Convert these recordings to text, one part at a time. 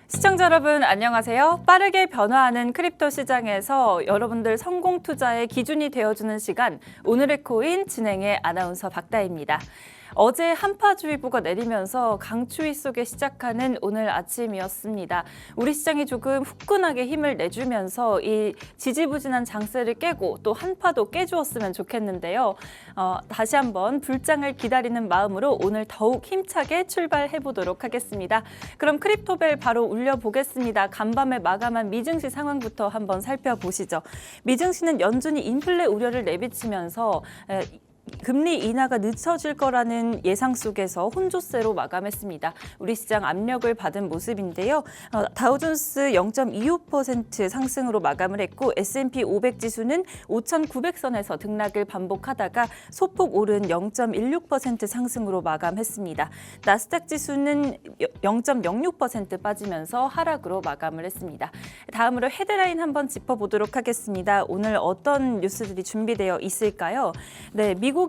시청자 여러분 안녕하세요. 빠르게 변화하는 크립토 시장에서 여러분들 성공 투자의 기준이 되어주는 시간, 오늘의 코인 진행의 아나운서 박다희입니다. 어제 한파주의보가 내리면서 강추위 속에 시작하는 오늘 아침이었습니다. 우리 시장이 조금 후끈하게 힘을 내주면서 이 지지부진한 장세를 깨고 또 한파도 깨주었으면 좋겠는데요. 다시 한번 불장을 기다리는 마음으로 오늘 더욱 힘차게 출발해 보도록 하겠습니다. 그럼 크립토벨 바로 울려보겠습니다. 간밤에 마감한 미증시 상황부터 한번 살펴보시죠. 미증시는 연준이 인플레 우려를 내비치면서 금리 인하가 늦춰질 거라는 예상 속에서 혼조세로 마감했습니다. 우리 시장 압력을 받은 모습인데요. 다우존스 0.25% 상승으로 마감을 했고 S&P 500 지수는 5,900선에서 등락을 반복하다가 소폭 오른 0.16% 상승으로 마감했습니다. 나스닥 지수는 0.06% 빠지면서 하락으로 마감을 했습니다. 다음으로 헤드라인 한번 짚어보도록 하겠습니다. 오늘 어떤 뉴스들이 준비되어 있을까요? 네, 미국의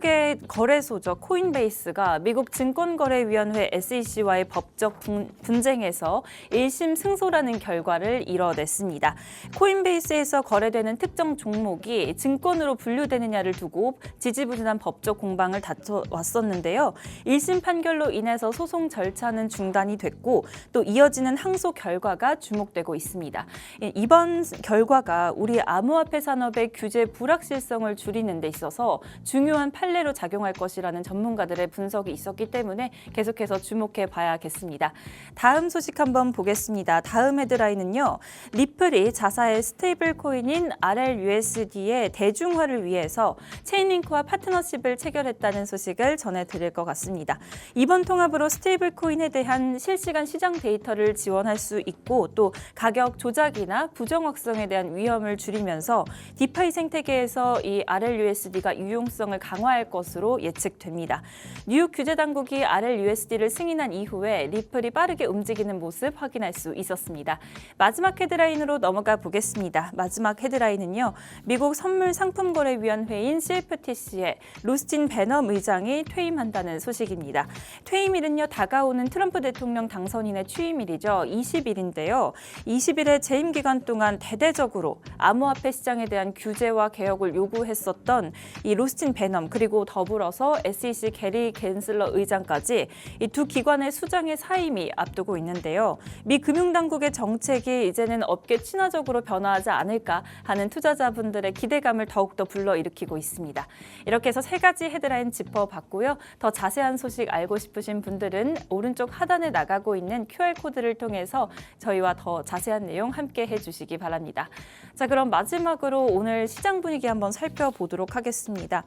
거래소죠. 코인베이스가 미국 증권거래위원회 SEC와의 법적 분쟁에서 1심 승소라는 결과를 이뤄냈습니다. 코인베이스에서 거래되는 특정 종목이 증권으로 분류되느냐를 두고 지지부진한 법적 공방을 다퉈왔었는데요. 1심 판결로 인해서 소송 절차는 중단이 됐고 또 이어지는 항소 결과가 주목되고 있습니다. 이번 결과가 우리 암호화폐 산업의 규제 불확실성을 줄이는 데 있어서 중요한 판례로 작용할 것이라는 전문가들의 분석이 있었기 때문에 계속해서 주목해 봐야겠습니다. 다음 소식 한번 보겠습니다. 다음 헤드라인은요. 리플이 자사의 스테이블 코인인 RLUSD의 대중화를 위해서 체인링크와 파트너십을 체결했다는 소식을 전해드릴 것 같습니다. 이번 통합으로 스테이블 코인에 대한 실시간 시장 데이터를 지원할 수 있고 또 가격 조작이나 부정 확성에 대한 위험을 줄이면서 디파이 생태계에서 이 RLUSD가 유용성을 강화할 것으로 예측됩니다. 뉴욕 규제 당국이 RLUSD를 승인한 이후에 리플이 빠르게 움직이는 모습 확인할 수 있었습니다. 마지막 헤드라인으로 넘어가 보겠습니다. 마지막 헤드라인은요. 미국 선물상품거래위원회인 CFTC의 루스틴 베넘 의장이 퇴임한다는 소식입니다. 퇴임일은요. 다가오는 트럼프 대통령 당선인의 취임일이죠. 20일인데요. 20일에 재임 기간 동안 대대적으로 암호화폐 시장에 대한 규제와 개혁을 요구했었던 이 루스틴 베넘 그리고 더불어서 SEC 게리 겐슬러 의장까지 이 두 기관의 수장의 사임이 앞두고 있는데요. 미 금융당국의 정책이 이제는 업계 친화적으로 변화하지 않을까 하는 투자자분들의 기대감을 더욱더 불러일으키고 있습니다. 이렇게 해서 세 가지 헤드라인 짚어봤고요. 더 자세한 소식 알고 싶으신 분들은 오른쪽 하단에 나가고 있는 QR코드를 통해서 저희와 더 자세한 내용 함께 해주시기 바랍니다. 자, 그럼 마지막으로 오늘 시장 분위기 한번 살펴보도록 하겠습니다.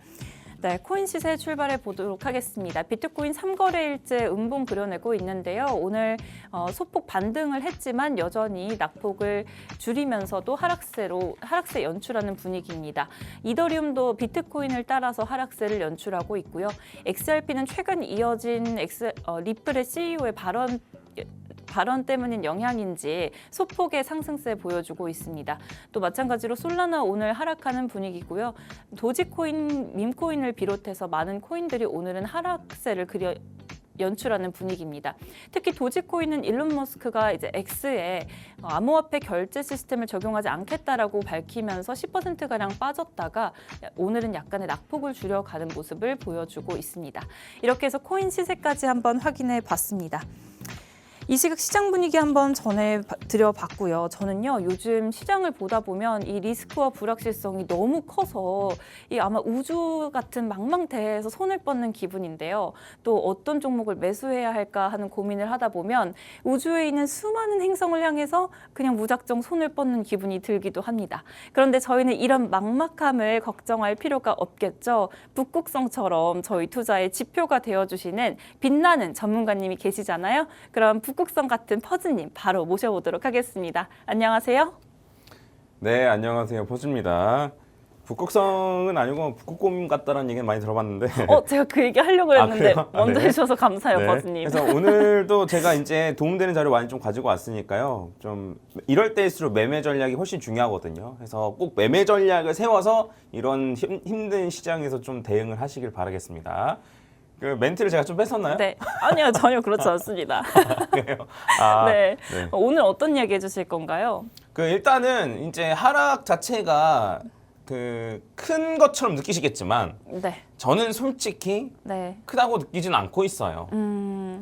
네, 코인 시세 출발해 보도록 하겠습니다. 비트코인 3거래일째 음봉 그려내고 있는데요. 오늘 소폭 반등을 했지만 여전히 낙폭을 줄이면서도 하락세 연출하는 분위기입니다. 이더리움도 비트코인을 따라서 하락세를 연출하고 있고요. XRP는 최근 이어진 리플의 CEO의 발언 때문인 영향인지 소폭의 상승세 보여주고 있습니다. 또 마찬가지로 솔라나 오늘 하락하는 분위기고요. 도지코인, 밈코인을 비롯해서 많은 코인들이 오늘은 하락세를 연출하는 분위기입니다. 특히 도지코인은 일론 머스크가 이제 X에 암호화폐 결제 시스템을 적용하지 않겠다라고 밝히면서 10%가량 빠졌다가 오늘은 약간의 낙폭을 줄여가는 모습을 보여주고 있습니다. 이렇게 해서 코인 시세까지 한번 확인해 봤습니다. 이 시각 시장 분위기 한번 전해드려봤고요. 저는요, 요즘 시장을 보다 보면 이 리스크와 불확실성이 너무 커서 아마 우주 같은 망망대해에서 손을 뻗는 기분인데요. 또 어떤 종목을 매수해야 할까 하는 고민을 하다 보면 우주에 있는 수많은 행성을 향해서 그냥 무작정 손을 뻗는 기분이 들기도 합니다. 그런데 저희는 이런 막막함을 걱정할 필요가 없겠죠. 북극성처럼 저희 투자의 지표가 되어주시는 빛나는 전문가님이 계시잖아요. 그럼 북극성 같은 퍼즈님 바로 모셔보도록 하겠습니다. 안녕하세요. 네, 안녕하세요. 퍼즈입니다. 북극성은 아니고 북극곰 같다라는 얘기는 많이 들어봤는데 제가 그 얘기 하려고 했는데 먼저 네. 해주셔서 감사해요, 네. 퍼즈님. 그래서 오늘도 제가 이제 도움되는 자료 많이 좀 가지고 왔으니까요. 좀 이럴 때일수록 매매 전략이 훨씬 중요하거든요. 그래서 꼭 매매 전략을 세워서 이런 힘든 시장에서 좀 대응을 하시길 바라겠습니다. 그 멘트를 제가 좀 뺐었나요? 네. 아니요, 전혀 그렇지 않습니다. 그래요. 아, 네. 네. 오늘 어떤 이야기 해주실 건가요? 그 일단은 이제 하락 자체가 그 큰 것처럼 느끼시겠지만 네. 저는 솔직히 네. 크다고 느끼지는 않고 있어요.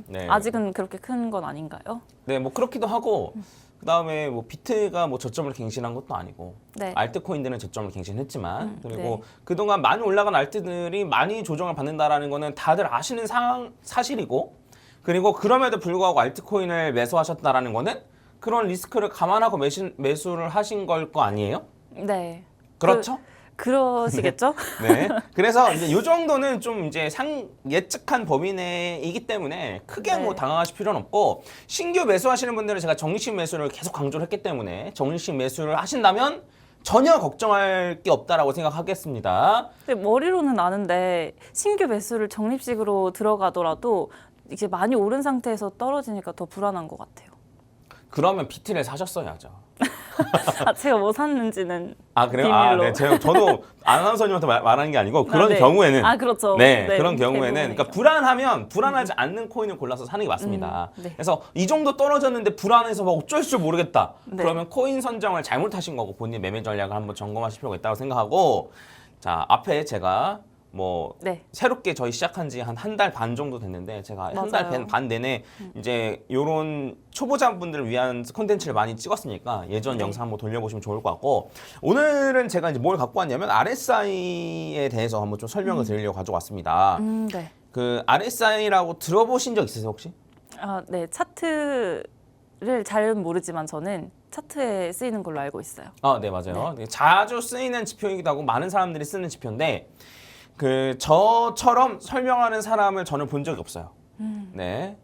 네. 아직은 그렇게 큰 건 아닌가요? 네, 뭐 그렇기도 하고 그다음에 뭐 비트가 뭐 저점을 갱신한 것도 아니고 네. 알트코인들은 저점을 갱신했지만 그리고 네. 그동안 많이 올라간 알트들이 많이 조정을 받는다라는 거는 다들 아시는 사실이고 그리고 그럼에도 불구하고 알트코인을 매수하셨다라는 거는 그런 리스크를 감안하고 매수를 하신 걸 거 아니에요? 네. 그렇죠? 그러시겠죠? 네. 그래서 이제 요 정도는 좀 이제 예측한 범위 내이기 때문에 크게 네. 뭐 당황하실 필요는 없고 신규 매수하시는 분들은 제가 적립식 매수를 계속 강조를 했기 때문에 적립식 매수를 하신다면 전혀 걱정할 게 없다라고 생각하겠습니다. 근데 머리로는 아는데 신규 매수를 적립식으로 들어가더라도 이제 많이 오른 상태에서 떨어지니까 더 불안한 것 같아요. 그러면 BT를 사셨어야죠. 아, 제가 뭐 샀는지는 아 그래요? 비밀로. 아, 네. 저도 아나운서님한테 말하는 게 아니고 그런 네. 경우에는 아, 그렇죠. 네, 네, 그런 경우에는 대부분이죠. 그러니까 불안하면 불안하지 않는 코인을 골라서 사는 게 맞습니다. 네. 그래서 이 정도 떨어졌는데 불안해서 막 어쩔 줄 모르겠다. 네. 그러면 코인 선정을 잘못하신 거고 본인 매매 전략을 한번 점검하실 필요가 있다고 생각하고 자 앞에 제가 뭐 네. 새롭게 저희 시작한 지 한 달 반 정도 됐는데 제가 한 달 맞아요. 반 내내 이제 요런 초보자분들을 위한 콘텐츠를 많이 찍었으니까 예전 네. 영상 한번 돌려보시면 좋을 것 같고 오늘은 제가 이제 뭘 갖고 왔냐면 RSI에 대해서 한번 좀 설명을 드리려고 가져왔습니다. 네. 그 RSI라고 들어보신 적 있으세요 혹시? 아, 네. 차트를 잘은 모르지만 저는 차트에 쓰이는 걸로 알고 있어요. 아, 네 맞아요. 자주 쓰이는 지표이기도 하고 많은 사람들이 쓰는 지표인데 그 저처럼 설명하는 사람을 저는 본 적이 없어요. 네.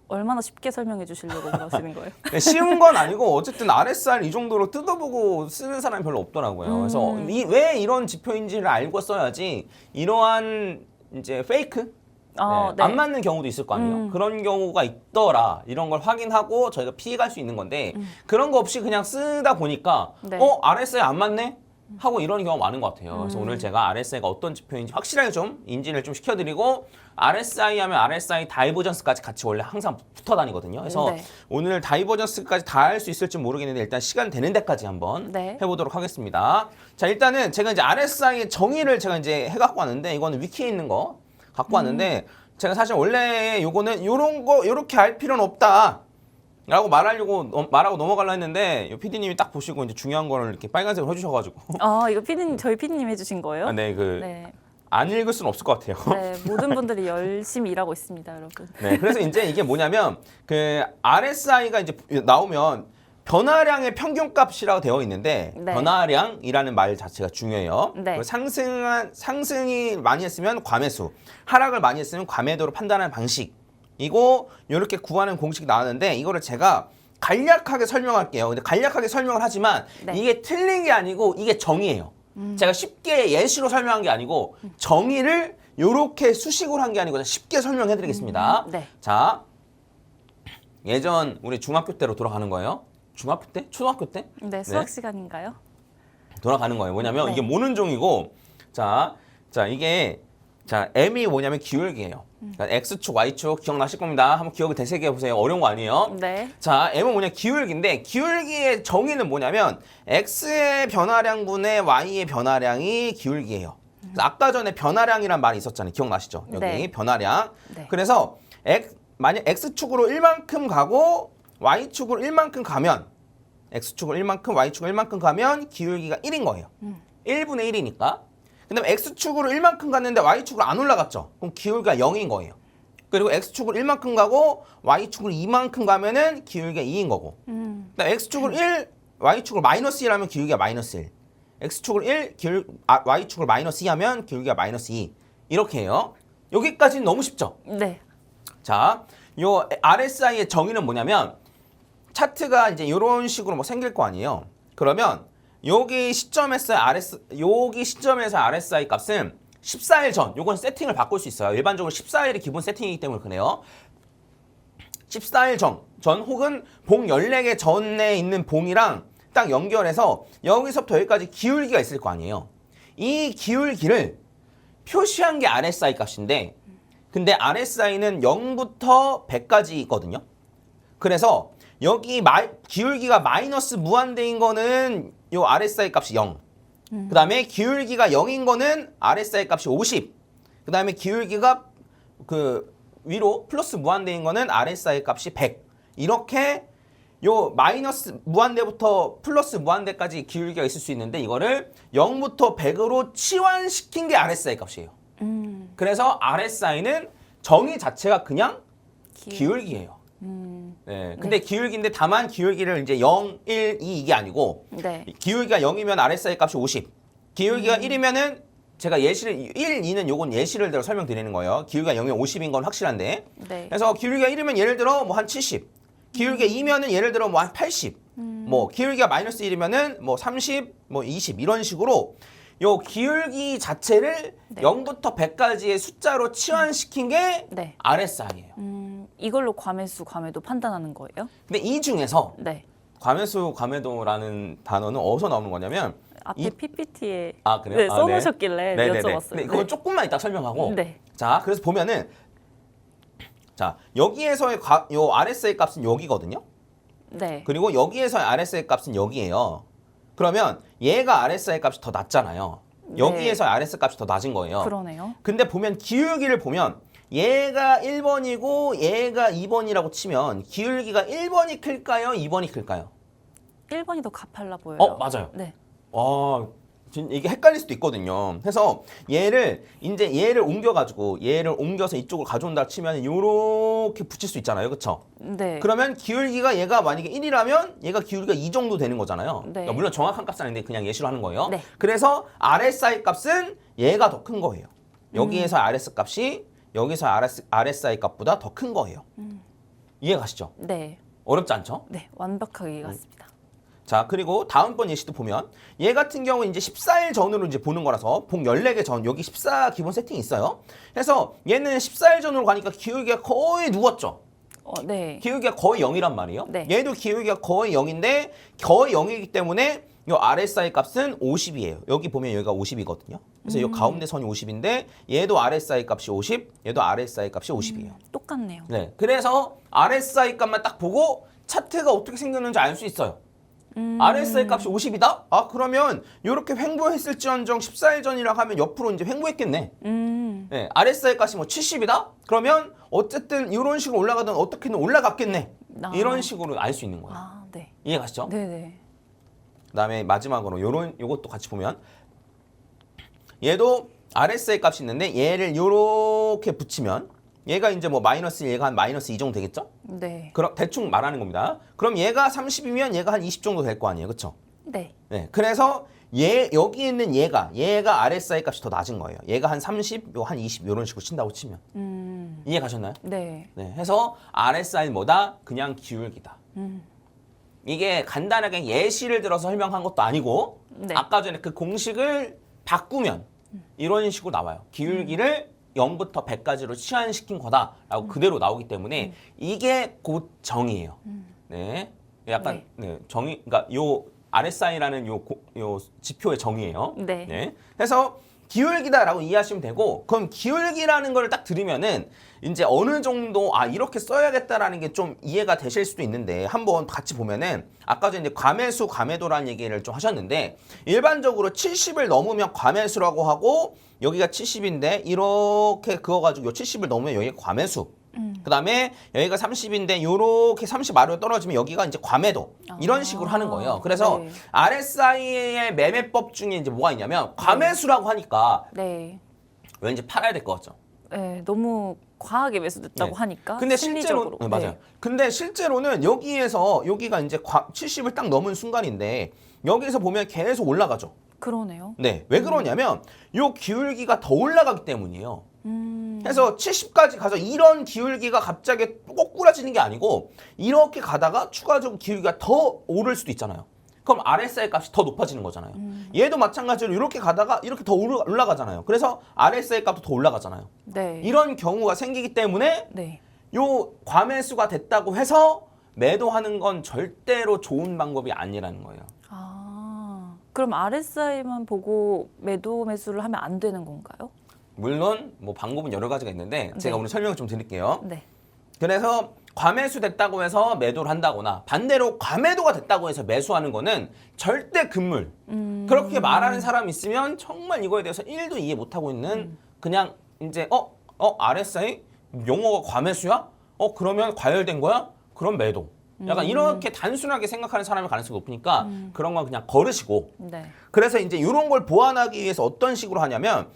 얼마나 쉽게 설명해 주시려고 그러시는 거예요? 네, 쉬운 건 아니고 어쨌든 RSR 이 정도로 뜯어보고 쓰는 사람이 별로 없더라고요. 그래서 왜 이런 지표인지를 알고 써야지 이러한 이제 페이크 네. 안 맞는 경우도 있을 거 아니에요. 그런 경우가 있더라. 이런 걸 확인하고 저희가 피해갈 수 있는 건데 그런 거 없이 그냥 쓰다 보니까 네. RSI 안 맞네? 하고 이런 경우가 많은 것 같아요. 그래서 오늘 제가 RSI가 어떤 지표인지 확실하게 좀 인지를 좀 시켜드리고 RSI 하면 RSI 다이버전스까지 같이 원래 항상 붙어 다니거든요. 그래서 네. 오늘 다이버전스까지 다 할 수 있을지 모르겠는데 일단 시간 되는 데까지 한번 네. 해보도록 하겠습니다. 자 일단은 제가 이제 RSI의 정의를 제가 이제 해갖고 왔는데 이거는 위키에 있는 거 갖고 왔는데 제가 사실 원래 요거는 요런 거 요렇게 알 필요는 없다. 라고 말하고 넘어가려 했는데 PD님이 딱 보시고 이제 중요한 거를 이렇게 빨간색으로 해주셔가지고 이거 저희 피디님 해주신 거예요? 네, 네. 안 읽을 수는 없을 것 같아요. 네, 모든 분들이 열심히 일하고 있습니다, 여러분. 네, 그래서 이제 이게 뭐냐면 그 RSI가 이제 나오면 변화량의 평균값이라고 되어 있는데 네. 변화량이라는 말 자체가 중요해요. 네. 그리고 상승이 많이 했으면 과매수, 하락을 많이 했으면 과매도로 판단하는 방식. 이거 이렇게 구하는 공식이 나왔는데 이거를 제가 간략하게 설명할게요. 근데 간략하게 설명을 하지만 네. 이게 틀린 게 아니고 이게 정의예요. 제가 쉽게 예시로 설명한 게 아니고 정의를 이렇게 수식으로 한 게 아니고 쉽게 설명해 드리겠습니다. 네. 자, 예전 우리 중학교 때로 돌아가는 거예요. 중학교 때? 초등학교 때? 네, 수학 시간인가요? 돌아가는 거예요. 뭐냐면 네. 이게 모는 종이고 자 이게 M이 뭐냐면 기울기예요. 그러니까 X축, Y축 기억나실 겁니다. 한번 기억을 되새겨 보세요. 어려운 거 아니에요. 네. 자, M은 뭐냐? 기울기인데 기울기의 정의는 뭐냐면 X의 변화량분의 Y의 변화량이 기울기예요. 그래서 아까 전에 변화량이란 말이 있었잖아요. 기억나시죠? 여기 네. 변화량. 네. 그래서 만약 X축으로 1만큼 가고 Y축으로 1만큼 가면 X축으로 1만큼, Y축으로 1만큼 가면 기울기가 1인 거예요. 1분의 1이니까. 그 다음에 X축으로 1만큼 갔는데 Y축으로 안 올라갔죠. 그럼 기울기가 0인 거예요. 그리고 X축으로 1만큼 가고 Y축으로 2만큼 가면은 기울기가 2인 거고. 그다음에 X축으로 1, Y축으로 마이너스 1 하면 기울기가 마이너스 1. X축으로 1, Y축으로 마이너스 2 하면 기울기가 마이너스 2. 이렇게 해요. 여기까지는 너무 쉽죠? 네. 자, 요 RSI의 정의는 뭐냐면 차트가 이제 이런 식으로 뭐 생길 거 아니에요. 그러면 여기 시점에서 RSI 값은 14일 전, 요건 세팅을 바꿀 수 있어요. 일반적으로 14일이 기본 세팅이기 때문에 그래요. 14일 전 혹은 봉 14개 전에 있는 봉이랑 딱 연결해서 여기서부터 여기까지 기울기가 있을 거 아니에요. 이 기울기를 표시한 게 RSI 값인데 근데 RSI는 0부터 100까지 있거든요. 그래서 여기 기울기가 마이너스 무한대인 거는 요 RSI 값이 0. 그 다음에 기울기가 0인 거는 RSI 값이 50. 그 다음에 기울기가 그 위로 플러스 무한대인 거는 RSI 값이 100. 이렇게 요 마이너스 무한대부터 플러스 무한대까지 기울기가 있을 수 있는데 이거를 0부터 100으로 치환시킨 게 RSI 값이에요. 그래서 RSI는 정의 자체가 그냥 기울기예요. 네, 근데 기울기인데 다만 기울기를 이제 0, 1, 2 이게 아니고 네. 기울기가 0이면 RSI 값이 50. 기울기가 1이면은 제가 예시를 1, 2는 요건 예시를 들어 설명드리는 거예요. 기울기가 0이면 50인 건 확실한데. 네. 그래서 기울기가 1이면 예를 들어 뭐 한 70. 기울기가 2면은 예를 들어 뭐 한 80. 뭐 기울기가 마이너스 1이면은 뭐 30, 뭐 20 이런 식으로 요 기울기 자체를 네. 0부터 100까지의 숫자로 치환시킨 게 네. RSI예요. 이걸로 과매수, 과매도 판단하는 거예요? 근데 이 중에서 네. 과매수, 과매도라는 단어는 어디서 나오는 거냐면 앞에 PPT에 아, 그래요? 네, 아, 써놓으셨길래 네네네. 여쭤봤어요. 근데 그건 조금만 이따 설명하고. 네. 자, 그래서 보면은 자 여기에서의 요 RSI 값은 여기거든요. 네. 그리고 여기에서의 RSI 값은 여기예요. 그러면 얘가 RSI 값이 더 낮잖아요. 네. 여기에서의 RSI 값이 더 낮은 거예요. 그러네요. 근데 보면 기울기를 보면 얘가 1번이고 얘가 2번이라고 치면 기울기가 1번이 클까요? 2번이 클까요? 1번이 더 가팔라 보여요. 맞아요. 네. 이게 헷갈릴 수도 있거든요. 그래서 얘를 옮겨가지고 얘를 옮겨서 이쪽으로 가져온다 치면 요렇게 붙일 수 있잖아요. 그쵸? 네. 그러면 기울기가 얘가 만약에 1이라면 얘가 기울기가 2 정도 되는 거잖아요. 네. 그러니까 물론 정확한 값은 아닌데 그냥 예시로 하는 거예요. 네. 그래서 RSI 값은 얘가 더 큰 거예요. 여기에서 RS 값이 여기서 RSI 값보다 더 큰 거예요. 이해가시죠? 네. 어렵지 않죠? 네. 완벽하게 이해갔습니다. 자, 그리고 다음번 예시도 보면 얘 같은 경우 이제 14일 전으로 이제 보는 거라서 봉 14개 전 여기 14 기본 세팅이 있어요. 그래서 얘는 14일 전으로 가니까 기울기가 거의 누웠죠. 네. 기울기가 거의 0이란 말이에요. 네. 얘도 기울기가 거의 0인데 거의 0이기 때문에 요 RSI 값은 50이에요. 여기 보면 여기가 50이거든요. 그래서 요 가운데 선이 50인데 얘도 RSI 값이 50, 얘도 RSI 값이 50이에요. 똑같네요. 네. 그래서 RSI 값만 딱 보고 차트가 어떻게 생겼는지 알 수 있어요. RSI 값이 50이다? 아, 그러면 이렇게 횡보했을지언정 14일 전이라 하면 옆으로 이제 횡보했겠네. 네, RSI 값이 뭐 70이다? 그러면 어쨌든 이런 식으로 올라가든 어떻게든 올라갔겠네. 아. 이런 식으로 알 수 있는 거예요. 아, 네. 이해가시죠? 네네. 그다음에 마지막으로 요것도 같이 보면 얘도 RSI 값이 있는데 얘를 요렇게 붙이면 얘가 이제 뭐 마이너스 얘가 한 마이너스 2 정도 되겠죠? 네. 그럼 대충 말하는 겁니다. 그럼 얘가 30이면 얘가 한 20 정도 될 거 아니에요. 그렇죠? 네. 네. 그래서 여기 있는 얘가 RSI 값이 더 낮은 거예요. 얘가 한 30, 요 한 20 이런 식으로 친다고 치면. 이해 가셨나요? 네. 네. 해서 RSI는 뭐다? 그냥 기울기다. 이게 간단하게 예시를 들어서 설명한 것도 아니고 네. 아까 전에 그 공식을 바꾸면 이런 식으로 나와요. 기울기를 0부터 100까지로 치환시킨 거다라고 그대로 나오기 때문에 이게 곧 정의예요. 네, 약간 네, 정의, 그러니까 요 RSI라는 요 지표의 정의예요. 네. 그래서 기울기다라고 이해하시면 되고, 그럼 기울기라는 걸 딱 들으면은 이제 어느 정도 이렇게 써야겠다라는 게 좀 이해가 되실 수도 있는데 한번 같이 보면은 아까 전에 이제 과매수, 과매도라는 얘기를 좀 하셨는데 일반적으로 70을 넘으면 과매수라고 하고 여기가 70인데 이렇게 그어가지고 요 70을 넘으면 여기가 과매수. 그 다음에 여기가 30인데 요렇게 30 아래로 떨어지면 여기가 이제 과매도 이런 식으로 하는 거예요. 그래서 네. RSI의 매매법 중에 이제 뭐가 있냐면 과매수라고 하니까 네. 왠지 팔아야 될 것 같죠. 네. 너무 과하게 매수됐다고 네. 하니까 근데 심리적으로. 실제로 맞아요. 근데 실제로는 여기가 이제 70을 딱 넘은 순간인데 여기서 보면 계속 올라가죠. 그러네요. 네, 왜 그러냐면 요 기울기가 더 올라가기 때문이에요. 그래서 70까지 가서 이런 기울기가 갑자기 꼬꾸라지는 게 아니고 이렇게 가다가 추가적으로 기울기가 더 오를 수도 있잖아요. 그럼 RSI 값이 더 높아지는 거잖아요. 얘도 마찬가지로 이렇게 가다가 이렇게 더 올라가잖아요. 그래서 RSI 값도 더 올라가잖아요. 네. 이런 경우가 생기기 때문에 네. 요 과매수가 됐다고 해서 매도하는 건 절대로 좋은 방법이 아니라는 거예요. 그럼 RSI만 보고 매도 매수를 하면 안 되는 건가요? 물론 뭐 방법은 여러 가지가 있는데 제가 네. 오늘 설명을 좀 드릴게요. 네. 그래서 과매수 됐다고 해서 매도를 한다거나 반대로 과매도가 됐다고 해서 매수하는 거는 절대 금물. 그렇게 말하는 사람이 있으면 정말 이거에 대해서 1도 이해 못하고 있는 그냥 이제 RSI 용어가 과매수야? 그러면 과열된 거야? 그럼 매도. 약간 이렇게 단순하게 생각하는 사람의 가능성이 높으니까 그런 건 그냥 거르시고. 네. 그래서 이제 이런 걸 보완하기 위해서 어떤 식으로 하냐면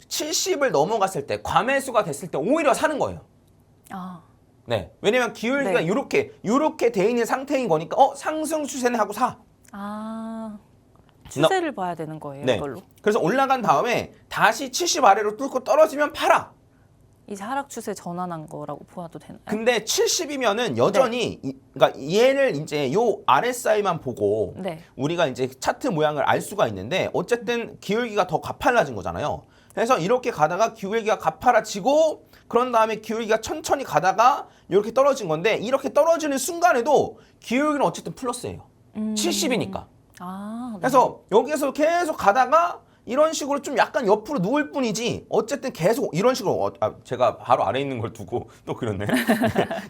70을 넘어갔을 때 과매수가 됐을 때 오히려 사는 거예요. 아. 네. 왜냐면 기울기가 네. 이렇게 돼 있는 상태인 거니까 상승 추세네 하고 사. 아. 추세를 봐야 되는 거예요, 네. 이걸로. 그래서 올라간 다음에 다시 70 아래로 뚫고 떨어지면 팔아. 이제 하락 추세 전환한 거라고 보아도 되나요? 근데 70이면은 여전히 그러니까 얘를 이제 요 RSI만 보고 네. 우리가 이제 차트 모양을 알 수가 있는데 어쨌든 기울기가 더 가팔라진 거잖아요. 그래서 이렇게 가다가 기울기가 가팔라지고 그런 다음에 기울기가 천천히 가다가 이렇게 떨어진 건데 이렇게 떨어지는 순간에도 기울기는 어쨌든 플러스예요. 70이니까. 아. 네. 그래서 여기에서 계속 가다가 이런 식으로 좀 약간 옆으로 누울 뿐이지 어쨌든 계속 이런 식으로 제가 바로 아래 있는 걸 두고 또 그렇네.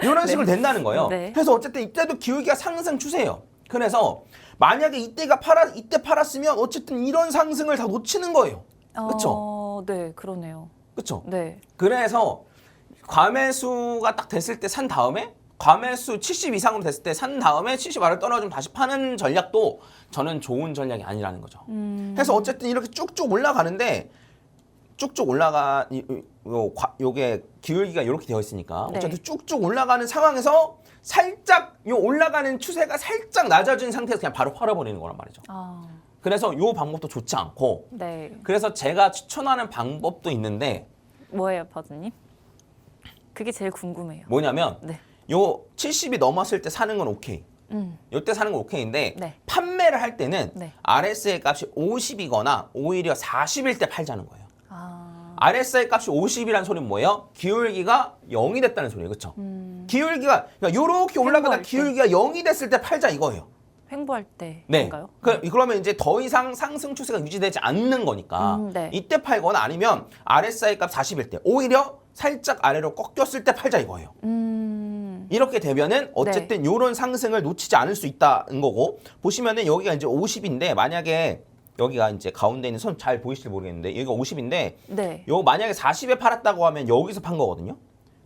이런 식으로 된다는 거예요. 네. 그래서 어쨌든 이때도 기울기가 상승 추세예요. 그래서 만약에 이때 팔았으면 어쨌든 이런 상승을 다 놓치는 거예요. 그렇죠? 네, 그러네요. 그렇죠? 네. 그래서 과매수가 딱 됐을 때 산 다음에 과매수 70 이상으로 됐을 때 산 다음에 70 아래로 떨어지면 다시 파는 전략도 저는 좋은 전략이 아니라는 거죠. 그래서 어쨌든 이렇게 쭉쭉 올라가는데 쭉쭉 요게 기울기가 이렇게 되어 있으니까 네. 어쨌든 쭉쭉 올라가는 상황에서 살짝 요 올라가는 추세가 살짝 낮아진 상태에서 그냥 바로 팔아버리는 거란 말이죠. 아. 그래서 요 방법도 좋지 않고 네. 그래서 제가 추천하는 방법도 있는데 뭐예요, 파드님? 그게 제일 궁금해요. 뭐냐면 네. 요 70이 넘었을 때 사는 건 오케이. 요때 사는 건 오케이인데 네. 판매를 할 때는 네. RSI 값이 50이거나 오히려 40일 때 팔자는 거예요. 아. RSI 값이 50이라는 소리는 뭐예요? 기울기가 0이 됐다는 소리예요. 그렇죠? 기울기가 그러니까 요렇게 올라가다 횡보할 때. 기울기가 0이 됐을 때 팔자 이거예요. 횡보할 네. 때인가요? 그러면 이제 더 이상 상승 추세가 유지되지 않는 거니까 네. 이때 팔거나 아니면 RSI 값 40일 때 오히려 살짝 아래로 꺾였을 때 팔자 이거예요. 이렇게 되면은 어쨌든 요런 상승을 놓치지 않을 수 있다는 거고 보시면은 여기가 이제 50인데 만약에 여기가 이제 가운데 있는 선 잘 보이실지 모르겠는데 여기가 50인데 네. 요 만약에 40에 팔았다고 하면 여기서 판 거거든요.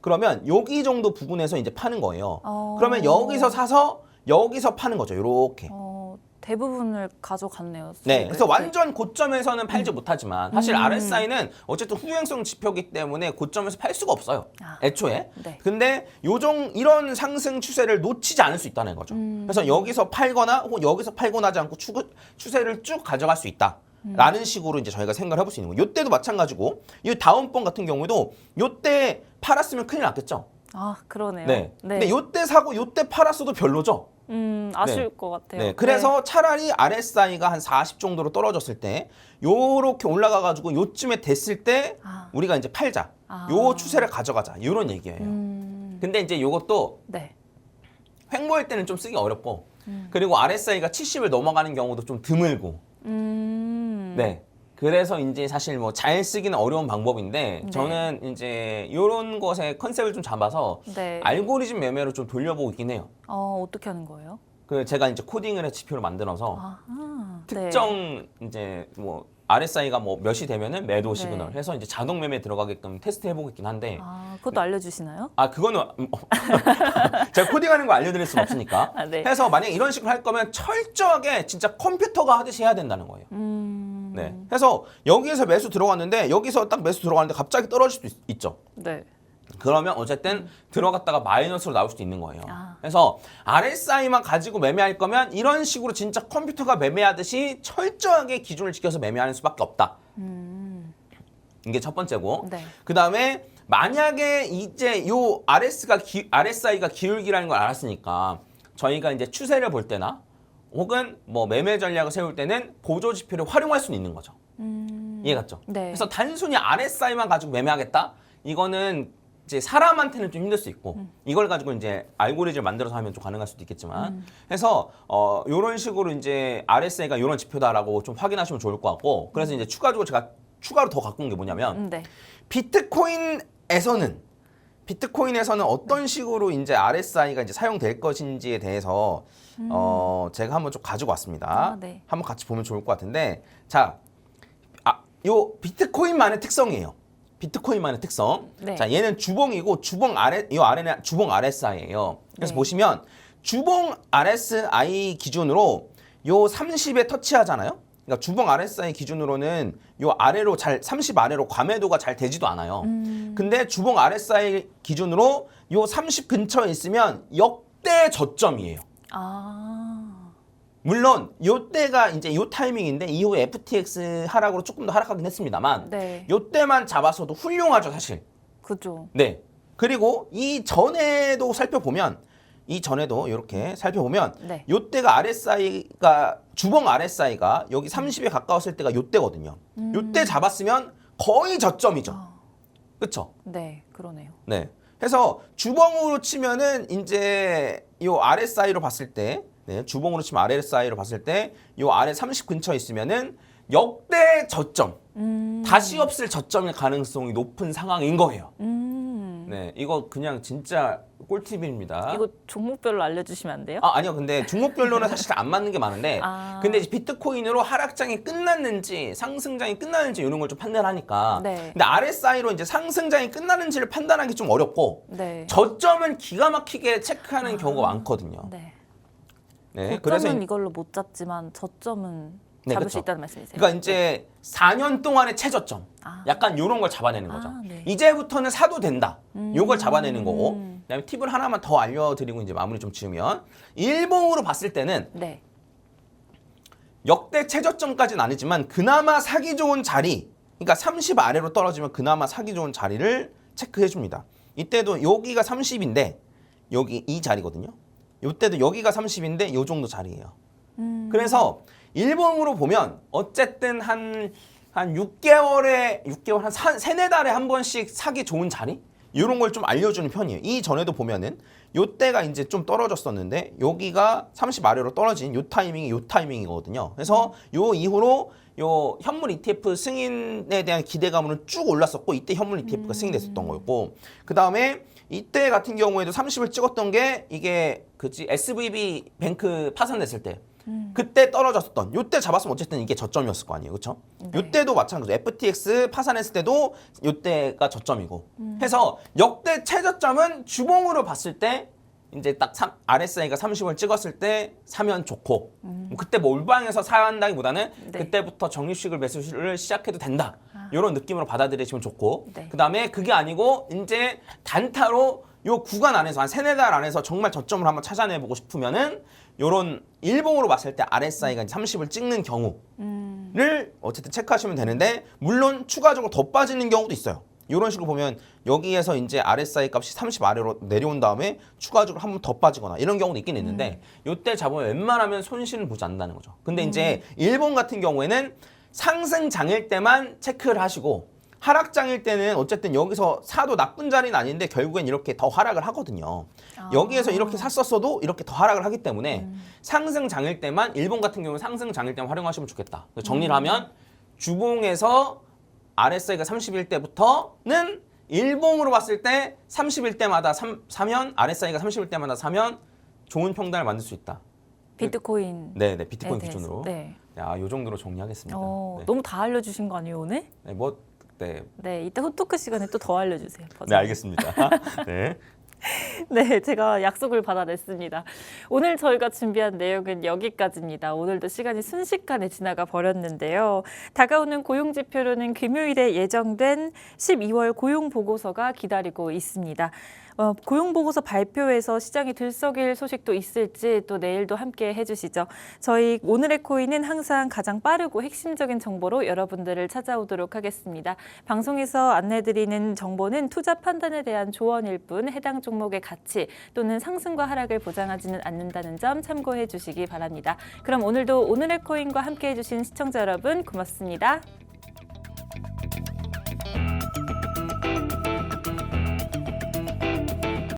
그러면 여기 정도 부분에서 이제 파는 거예요. 그러면 여기서 사서 여기서 파는 거죠. 요렇게. 대부분을 가져갔네요. 네, 그래서 완전 고점에서는 팔지 못하지만 사실 RSI는 어쨌든 후행성 지표이기 때문에 고점에서 팔 수가 없어요. 애초에. 네. 근데 이런 상승 추세를 놓치지 않을 수 있다는 거죠. 그래서 여기서 팔거나 혹은 여기서 팔거나 하지 않고 추세를 쭉 가져갈 수 있다. 라는 식으로 이제 저희가 생각을 해볼 수 있는 거예요. 요때도 마찬가지고 이 다음번 같은 경우에도 요때 팔았으면 큰일 났겠죠. 아, 그러네요. 네. 근데 요때 사고 요때 팔았어도 별로죠. 아쉬울 것 같아요. 네, 그래서 차라리 RSI가 한 40 정도로 떨어졌을 때 요렇게 올라가가지고 요쯤에 됐을 때 우리가 이제 팔자. 요 추세를 가져가자. 요런 얘기예요. 근데 이제 요것도 네. 횡보일 때는 좀 쓰기 어렵고 그리고 RSI가 70을 넘어가는 경우도 좀 드물고 네. 그래서 이제 사실 뭐 잘 쓰기는 어려운 방법인데 저는 이제 요런 것에 컨셉을 좀 잡아서 네. 알고리즘 매매로 좀 돌려보고 있긴 해요. 어떻게 하는 거예요? 그 제가 이제 코딩을 해서 지표를 만들어서 네. 특정 이제 뭐 RSI가 뭐 몇이 되면은 매도 시그널 네. 해서 이제 자동 매매 들어가게끔 테스트 해보고 있긴 한데 그것도 알려주시나요? 그거는 제가 코딩하는 거 알려드릴 수는 없으니까 네. 해서 만약에 이런 식으로 할 거면 철저하게 진짜 컴퓨터가 하듯이 해야 된다는 거예요. 네. 해서 여기에서 매수 들어갔는데 여기서 딱 매수 들어갔는데 갑자기 떨어질 수도 있죠. 네. 그러면 어쨌든 들어갔다가 마이너스로 나올 수도 있는 거예요. 그래서 RSI만 가지고 매매할 거면 이런 식으로 진짜 컴퓨터가 매매하듯이 철저하게 기준을 지켜서 매매하는 수밖에 없다. 이게 첫 번째고. 네. 그 다음에 만약에 이제 요 RSI가 기울기라는 걸 알았으니까 저희가 이제 추세를 볼 때나 혹은 뭐 매매 전략을 세울 때는 보조 지표를 활용할 수는 있는 거죠. 이해 갔죠? 네. 그래서 단순히 RSI만 가지고 매매하겠다? 이거는 이제 사람한테는 좀 힘들 수 있고 이걸 가지고 이제 알고리즘을 만들어서 하면 좀 가능할 수도 있겠지만 해서 요런 식으로 이제 RSI가 요런 지표다라고 좀 확인하시면 좋을 것 같고 그래서 이제 추가적으로 제가 추가로 더 갖고 온 게 뭐냐면 네. 비트코인에서는 어떤 식으로 이제 RSI가 이제 사용될 것인지에 대해서 제가 한번 좀 가지고 왔습니다. 네. 한번 같이 보면 좋을 것 같은데, 자, 요 비트코인만의 특성이에요. 비트코인만의 특성. 네. 자, 얘는 주봉이고 요 아래는 주봉 RSI예요. 그래서 네. 보시면 주봉 RSI 기준으로 요 30에 터치하잖아요. 그러니까 주봉 RSI 기준으로는 요 아래로 30 아래로 과매도가 잘 되지도 않아요. 근데 주봉 RSI 기준으로 요 30 근처에 있으면 역대 저점이에요. 물론 요때가 이제 요 타이밍인데 이후에 FTX 하락으로 조금 더 하락하긴 했습니다만 네. 요때만 잡아서도 훌륭하죠, 사실. 그죠. 네. 그리고 이전에도 이렇게 살펴보면 네. 요때가 RSI가 주봉 RSI가 여기 30에 가까웠을 때가 요때거든요. 요때 잡았으면 거의 저점이죠. 그렇죠? 네, 그러네요. 네. 해서 주봉으로 치면은 이제 요 RSI로 봤을 때, 네, 주봉으로 치면 RSI로 봤을 때 요 아래 30 근처에 있으면은 역대 저점, 다시 없을 저점일 가능성이 높은 상황인 거예요. 네, 이거 그냥 진짜 꿀팁입니다. 이거 종목별로 알려주시면 안 돼요? 아니요. 근데 종목별로는 사실 안 맞는 게 많은데, 근데 이제 비트코인으로 하락장이 끝났는지 상승장이 끝났는지 이런 걸 좀 판단하니까. 네. 근데 RSI로 이제 상승장이 끝나는지를 판단하기 좀 어렵고, 네. 저점은 기가 막히게 체크하는 경우가 많거든요. 네. 네, 고점은 이걸로 못 잡지만 저점은 네, 잡을 그쵸. 수 있다는 말씀이세요? 그러니까 이제 4년 동안의 최저점, 아. 약간 이런 걸 잡아내는 거죠. 네. 이제부터는 사도 된다. 요걸 잡아내는 거고. 그다음에 팁을 하나만 더 알려드리고 이제 마무리 좀 지으면, 일봉으로 봤을 때는 네. 역대 최저점까지는 아니지만 그나마 사기 좋은 자리, 그러니까 30 아래로 떨어지면 그나마 사기 좋은 자리를 체크해 줍니다. 이때도 여기가 30인데 여기 이 자리거든요. 이때도 여기가 30인데 요 정도 자리예요. 그래서 일봉으로 보면 어쨌든 한 6개월 한 3, 4달에 한 번씩 사기 좋은 자리? 이런 걸 좀 알려주는 편이에요. 이 전에도 보면은 요때가 이제 좀 떨어졌었는데 여기가 30 아래로 떨어진 요 타이밍이거든요. 그래서 요 이후로 요 현물 ETF 승인에 대한 기대감으로 쭉 올랐었고, 이때 현물 ETF가 승인됐었던 거였고, 그 다음에 이때 같은 경우에도 30을 찍었던 게 이게 SVB 뱅크 파산됐을 때 그때 떨어졌었던, 요때 잡았으면 어쨌든 이게 저점이었을 거 아니에요, 그렇죠? 네. 요때도 마찬가지로 FTX 파산했을 때도 요때가 저점이고, 해서 역대 최저점은 주봉으로 봤을 때 이제 딱 RSI가 30을 찍었을 때 사면 좋고, 그때 뭐 올방에서 사야 한다기보다는 네. 그때부터 적립식을 매수를 시작해도 된다. 이런 느낌으로 받아들이시면 좋고, 네. 그 다음에 그게 아니고 이제 단타로 요 구간 안에서 한 3-4달 안에서 정말 저점을 한번 찾아내보고 싶으면은 요런 일봉으로 봤을 때 RSI가 30을 찍는 경우를 어쨌든 체크하시면 되는데, 물론 추가적으로 더 빠지는 경우도 있어요. 이런 식으로 보면 여기에서 이제 RSI 값이 30 아래로 내려온 다음에 추가적으로 한 번 더 빠지거나 이런 경우도 있긴 있는데, 요때 잡으면 웬만하면 손실은 보지 않는다는 거죠. 근데 이제 일본 같은 경우에는 상승장일 때만 체크를 하시고, 하락장일 때는 어쨌든 여기서 사도 나쁜 자리는 아닌데 결국엔 이렇게 더 하락을 하거든요. 여기에서 이렇게 샀었어도 이렇게 더 하락을 하기 때문에 상승장일 때만, 일본 같은 경우는 상승장일 때만 활용하시면 좋겠다. 정리를 하면 주봉에서 RSI가 30일 때부터는 일봉으로 봤을 때 30일 때마다 사면, RSI가 30일 때마다 사면 좋은 평단을 만들 수 있다. 비트코인. 네, 비트코인 대해서. 기준으로. 네. 요 정도로 정리하겠습니다. 네. 너무 다 알려주신 거 아니에요, 오늘? 네, 이따 후토크 시간에 또 더 알려주세요. 네, 알겠습니다. 네. 네, 제가 약속을 받아냈습니다. 오늘 저희가 준비한 내용은 여기까지입니다. 오늘도 시간이 순식간에 지나가 버렸는데요. 다가오는 고용지표로는 금요일에 예정된 12월 고용보고서가 기다리고 있습니다. 고용보고서 발표에서 시장이 들썩일 소식도 있을지 또 내일도 함께 해주시죠. 저희 오늘의 코인은 항상 가장 빠르고 핵심적인 정보로 여러분들을 찾아오도록 하겠습니다. 방송에서 안내드리는 정보는 투자 판단에 대한 조언일 뿐 해당 종목의 가치 또는 상승과 하락을 보장하지는 않는다는 점 참고해 주시기 바랍니다. 그럼 오늘도 오늘의 코인과 함께 해주신 시청자 여러분 고맙습니다.